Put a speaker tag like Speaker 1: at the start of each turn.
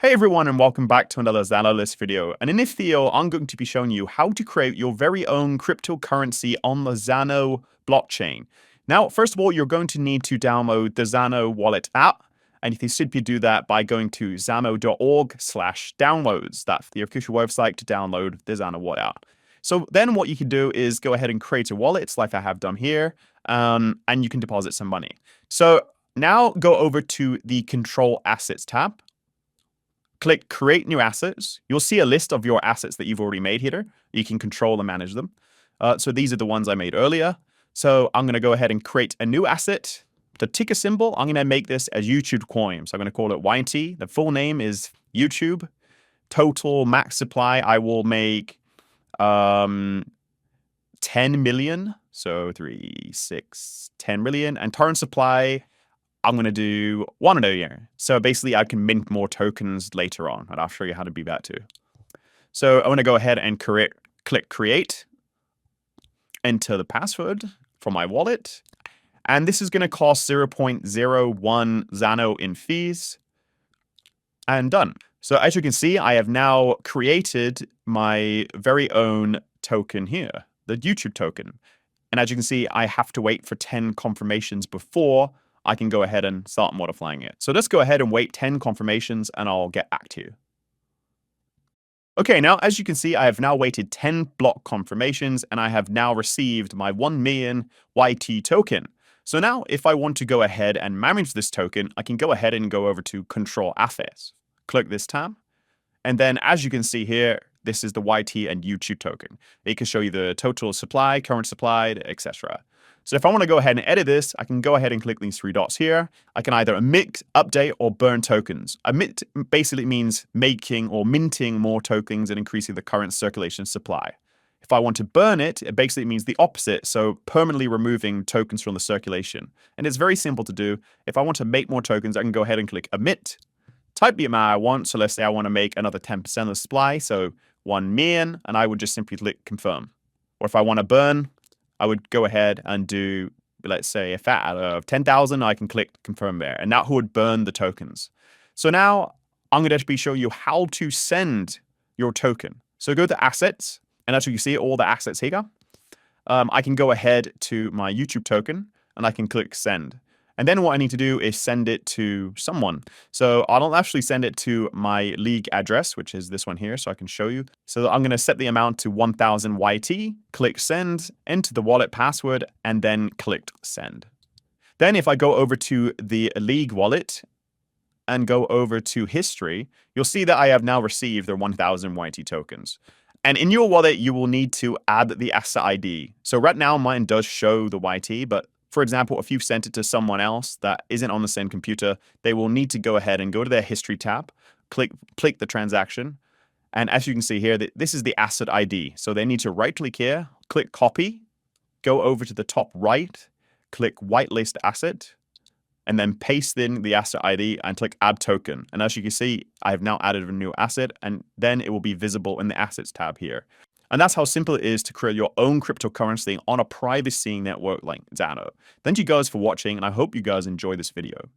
Speaker 1: Hey everyone, and welcome back to another ZanoList video. And in this video, I'm going to be showing you how to create your very own cryptocurrency on the Zano blockchain. Now, first of all, you're going to need to download the Zano wallet app. And you can simply do that by going to zano.org/downloads. That's the official website to download the Zano wallet app. So then what you can do is go ahead and create a wallet like I have done here, and you can deposit some money. So now go over to the Control Assets tab. Click Create New Assets. You'll see a list of your assets that you've already made here. You can control and manage them. So these are the ones I made earlier. So I'm going to go ahead and create a new asset. The ticker symbol, I'm going to make this as YouTube coin. So I'm going to call it YT. The full name is YouTube. Total max supply, I will make 10 million. So 3, 6, 10 million. And current supply, I'm going to do 1 million. So basically, I can mint more tokens later on, and I'll show you how to do that too. So I'm going to go ahead and click Create, enter the password for my wallet, and this is going to cost 0.01 Zano in fees, and done. So as you can see, I have now created my very own token here, the YouTube token. And as you can see, I have to wait for 10 confirmations before I can go ahead and start modifying it. So let's go ahead and wait 10 confirmations and I'll get back to you. Okay, now as you can see, I have now waited 10 block confirmations and I have now received my 1 million YT token. So now if I want to go ahead and manage this token, I can go ahead and go over to Control Assets. Click this tab. And then as you can see here, this is the YT and YouTube token. It can show you the total supply, current supply, etc. So if I want to go ahead and edit this, I can go ahead and click these 3 dots here. I can either emit, update, or burn tokens. Emit basically means making or minting more tokens and increasing the current circulation supply. If I want to burn it, it basically means the opposite, so permanently removing tokens from the circulation. And it's very simple to do. If I want to make more tokens, I can go ahead and click emit, type the amount I want. So let's say I want to make another 10% of the supply, so 1 million, and I would just simply click confirm. Or if I want to burn, I would go ahead and do, let's say, if out of 10,000, I can click confirm there, and that would burn the tokens. So now I'm going to be showing you how to send your token. So go to assets, and as you can see, all the assets here. I can go ahead to my YouTube token, and I can click send. And then what I need to do is send it to someone. So I'll actually send it to my league address, which is this one here, so I can show you. So I'm going to set the amount to 1000 YT, click send, enter the wallet password, and then click send. Then if I go over to the league wallet and go over to history, you'll see that I have now received the 1000 YT tokens. And in your wallet, you will need to add the asset ID. So right now, mine does show the YT, but for example, if you've sent it to someone else that isn't on the same computer, they will need to go ahead and go to their history tab, click the transaction. And as you can see here, this is the asset ID. So they need to right click here, click copy, go over to the top right, click whitelist asset, and then paste in the asset ID and click add token. And as you can see, I have now added a new asset, and then it will be visible in the assets tab here. And that's how simple it is to create your own cryptocurrency on a privacy network like Zano. Thank you guys for watching, and I hope you guys enjoy this video.